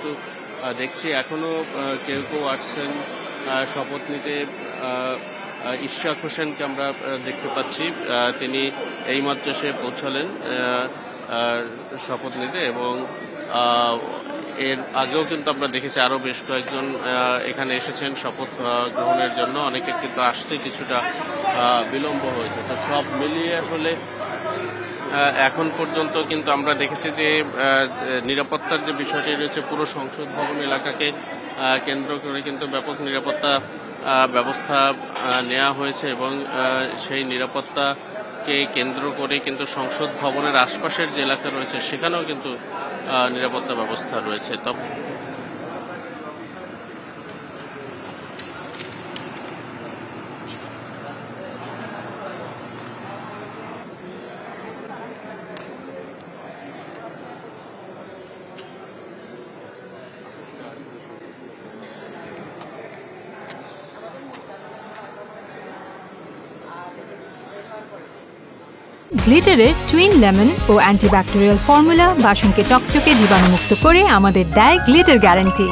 কিন্তু দেখছি এখনও কেউ কেউ আসছেন শপথ নিতে। ইশরাক হোসেনকে আমরা দেখতে পাচ্ছি, তিনি এইমাত্র সে পৌঁছালেন শপথ নিতে, এবং এর আগেও কিন্তু আমরা দেখেছি আরও বেশ কয়েকজন এখানে এসেছেন শপথ গ্রহণের জন্য। অনেকের কিন্তু আসতে কিছুটা বিলম্ব হয়েছে। তো সব মিলিয়ে আসলে এখন পর্যন্ত কিন্তু আমরা দেখেছি যে নিরাপত্তার যে বিষয়টি রয়েছে, পুরো সংসদ ভবন এলাকাকে কেন্দ্র করে কিন্তু ব্যাপক নিরাপত্তা ব্যবস্থা নেওয়া হয়েছে, এবং সেই নিরাপত্তাকে কেন্দ্র করে কিন্তু সংসদ ভবনের আশপাশের যে এলাকা রয়েছে সেখানেও কিন্তু নিরাপত্তা ব্যবস্থা রয়েছে। তবে গ্লিটারের টুইন লেমন ও অ্যান্টিব্যাকটেরিয়াল ফর্মুলা বাসনকে চকচকে জীবাণুমুক্ত করে আমাদের দেয় গ্লিটার গ্যারান্টি।